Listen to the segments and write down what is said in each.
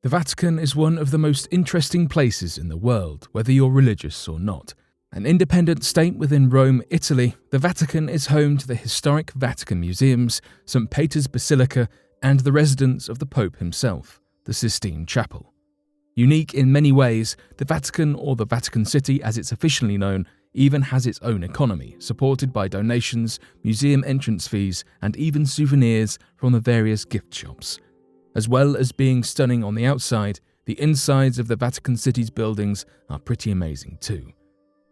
The Vatican is one of the most interesting places in the world, whether you're religious or not. An independent state within Rome, Italy, the Vatican is home to the historic Vatican Museums, St. Peter's Basilica, and the residence of the Pope himself, the Sistine Chapel. Unique in many ways, the Vatican, or the Vatican City as it's officially known, even has its own economy, supported by donations, museum entrance fees, and even souvenirs from the various gift shops. As well as being stunning on the outside, the insides of the Vatican City's buildings are pretty amazing too.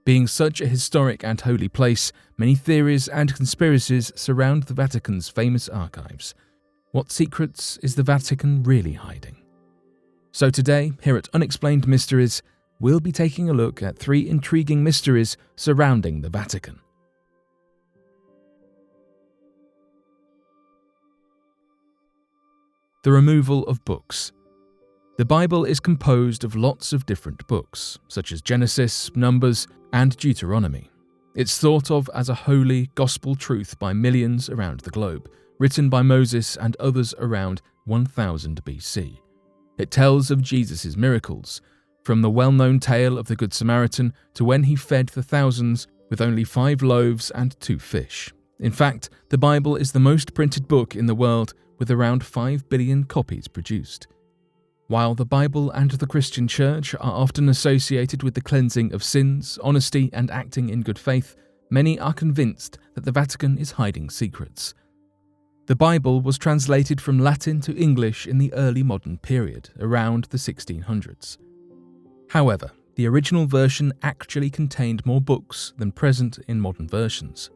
Being such a historic and holy place, many theories and conspiracies surround the Vatican's famous archives. What secrets is the Vatican really hiding? So today, here at Unexplained Mysteries, we'll be taking a look at 3 intriguing mysteries surrounding the Vatican. The removal of books. The Bible is composed of lots of different books, such as Genesis, Numbers, and Deuteronomy. It's thought of as a holy gospel truth by millions around the globe, written by Moses and others around 1000 BC. It tells of Jesus' miracles, from the well-known tale of the Good Samaritan to when he fed the thousands with only 5 loaves and 2 fish. In fact, the Bible is the most printed book in the world, with around 5 billion copies produced. While the Bible and the Christian Church are often associated with the cleansing of sins, honesty, and acting in good faith, many are convinced that the Vatican is hiding secrets. The Bible was translated from Latin to English in the early modern period, around the 1600s. However, the original version actually contained more books than present in modern versions.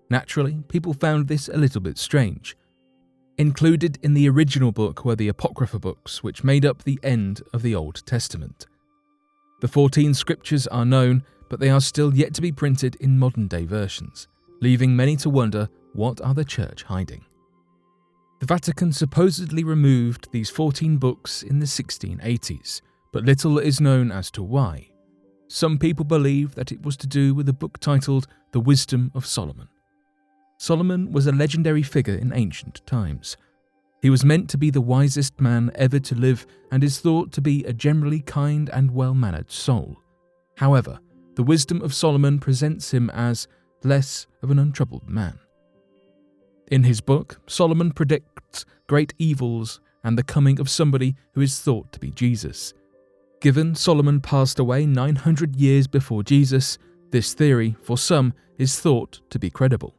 Naturally, people found this a little bit strange. Included in the original book were the Apocrypha books, which made up the end of the Old Testament. The 14 scriptures are known, but they are still yet to be printed in modern-day versions, leaving many to wonder, what are the Church hiding? The Vatican supposedly removed these 14 books in the 1680s, but little is known as to why. Some people believe that it was to do with a book titled The Wisdom of Solomon. Solomon was a legendary figure in ancient times. He was meant to be the wisest man ever to live and is thought to be a generally kind and well-mannered soul. However, the Wisdom of Solomon presents him as less of an untroubled man. In his book, Solomon predicts great evils and the coming of somebody who is thought to be Jesus. Given Solomon passed away 900 years before Jesus, this theory, for some, is thought to be credible.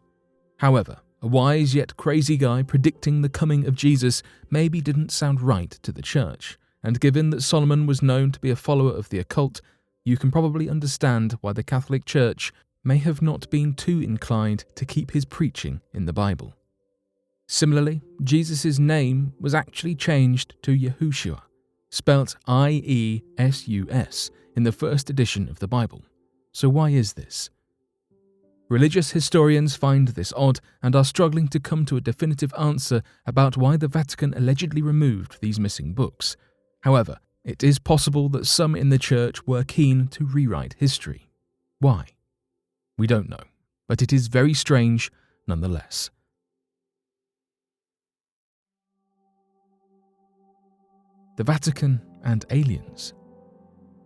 However, a wise yet crazy guy predicting the coming of Jesus maybe didn't sound right to the Church, and given that Solomon was known to be a follower of the occult, you can probably understand why the Catholic Church may have not been too inclined to keep his preaching in the Bible. Similarly, Jesus' name was actually changed to Yahushua, spelt I-E-S-U-S, in the first edition of the Bible. So why is this? Religious historians find this odd and are struggling to come to a definitive answer about why the Vatican allegedly removed these missing books. However, it is possible that some in the Church were keen to rewrite history. Why? We don't know, but it is very strange nonetheless. The Vatican and aliens.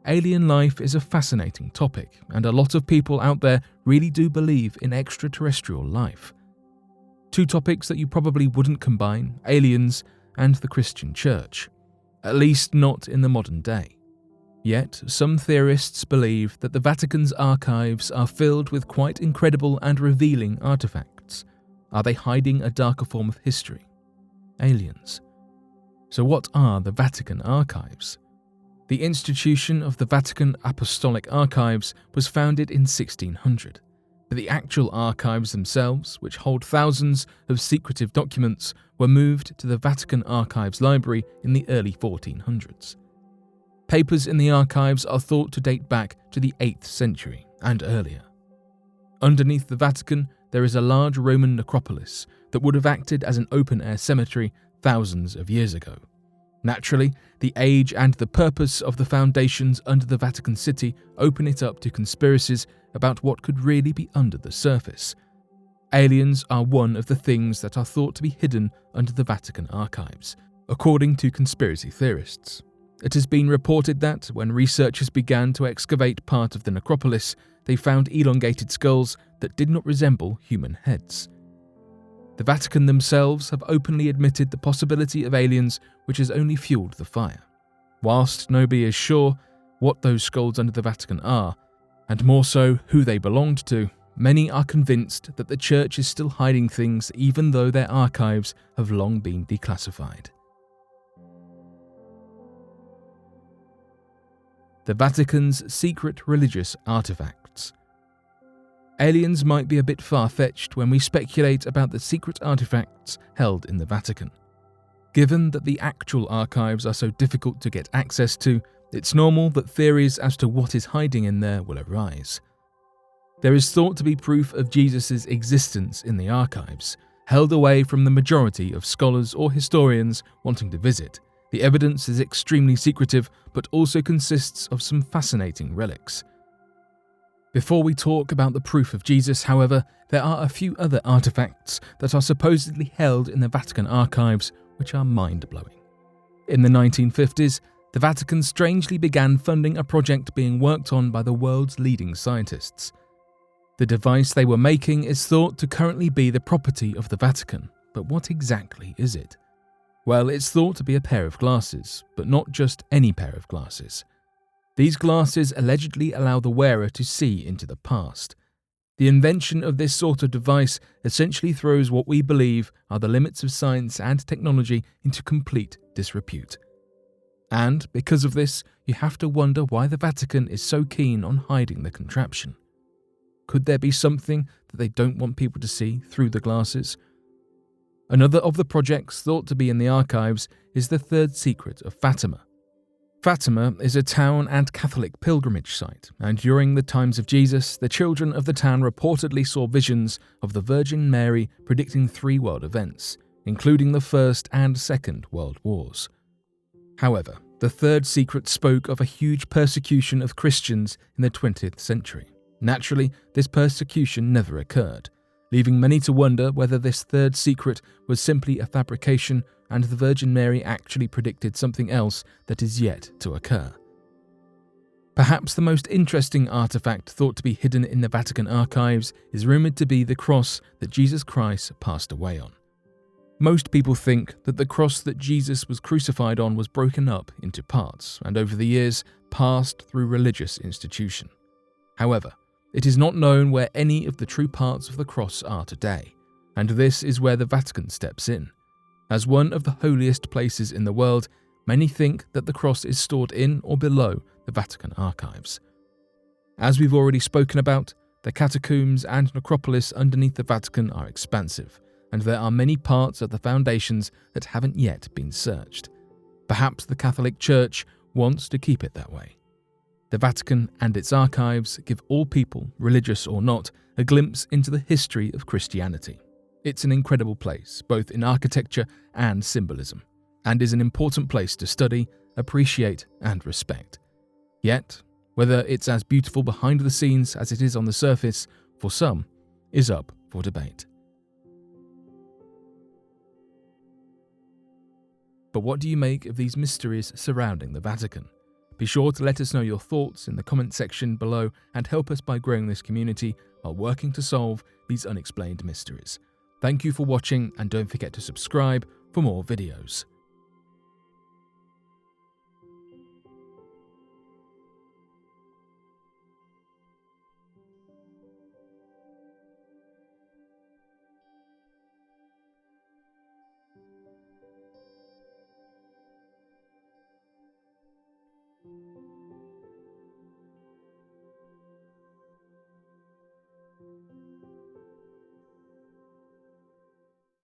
Alien life is a fascinating topic, and a lot of people out there really do believe in extraterrestrial life. 2 topics that you probably wouldn't combine, aliens and the Christian Church, at least not in the modern day. Yet, some theorists believe that the Vatican's archives are filled with quite incredible and revealing artifacts. Are they hiding a darker form of history? Aliens. So what are the Vatican archives? The institution of the Vatican Apostolic Archives was founded in 1600, but the actual archives themselves, which hold thousands of secretive documents, were moved to the Vatican Archives Library in the early 1400s. Papers in the archives are thought to date back to the 8th century and earlier. Underneath the Vatican, there is a large Roman necropolis that would have acted as an open-air cemetery thousands of years ago. Naturally, the age and the purpose of the foundations under the Vatican City open it up to conspiracies about what could really be under the surface. Aliens are one of the things that are thought to be hidden under the Vatican archives, according to conspiracy theorists. It has been reported that, when researchers began to excavate part of the necropolis, they found elongated skulls that did not resemble human heads. The Vatican themselves have openly admitted the possibility of aliens, which has only fueled the fire. Whilst nobody is sure what those skulls under the Vatican are, and more so who they belonged to, many are convinced that the Church is still hiding things even though their archives have long been declassified. The Vatican's Secret Religious Artifacts. Aliens might be a bit far-fetched when we speculate about the secret artifacts held in the Vatican. Given that the actual archives are so difficult to get access to, it's normal that theories as to what is hiding in there will arise. There is thought to be proof of Jesus' existence in the archives, held away from the majority of scholars or historians wanting to visit. The evidence is extremely secretive, but also consists of some fascinating relics. Before we talk about the proof of Jesus, however, there are a few other artifacts that are supposedly held in the Vatican archives which are mind-blowing. In the 1950s, the Vatican strangely began funding a project being worked on by the world's leading scientists. The device they were making is thought to currently be the property of the Vatican, but what exactly is it? Well, it's thought to be a pair of glasses, but not just any pair of glasses. These glasses allegedly allow the wearer to see into the past. The invention of this sort of device essentially throws what we believe are the limits of science and technology into complete disrepute. And because of this, you have to wonder why the Vatican is so keen on hiding the contraption. Could there be something that they don't want people to see through the glasses? Another of the projects thought to be in the archives is the Third Secret of Fatima. Fatima is a town and Catholic pilgrimage site, and during the times of Jesus, the children of the town reportedly saw visions of the Virgin Mary predicting 3 world events, including the First and Second World Wars. However, the Third Secret spoke of a huge persecution of Christians in the 20th century. Naturally, this persecution never occurred, leaving many to wonder whether this Third Secret was simply a fabrication and the Virgin Mary actually predicted something else that is yet to occur. Perhaps the most interesting artifact thought to be hidden in the Vatican archives is rumoured to be the cross that Jesus Christ passed away on. Most people think that the cross that Jesus was crucified on was broken up into parts and over the years passed through religious institution. However, it is not known where any of the true parts of the cross are today, and this is where the Vatican steps in. As one of the holiest places in the world, many think that the cross is stored in or below the Vatican archives. As we've already spoken about, the catacombs and necropolis underneath the Vatican are expansive, and there are many parts of the foundations that haven't yet been searched. Perhaps the Catholic Church wants to keep it that way. The Vatican and its archives give all people, religious or not, a glimpse into the history of Christianity. It's an incredible place, both in architecture and symbolism, and is an important place to study, appreciate, and respect. Yet, whether it's as beautiful behind the scenes as it is on the surface, for some, is up for debate. But what do you make of these mysteries surrounding the Vatican? Be sure to let us know your thoughts in the comment section below and help us by growing this community while working to solve these unexplained mysteries. Thank you for watching, and don't forget to subscribe for more videos.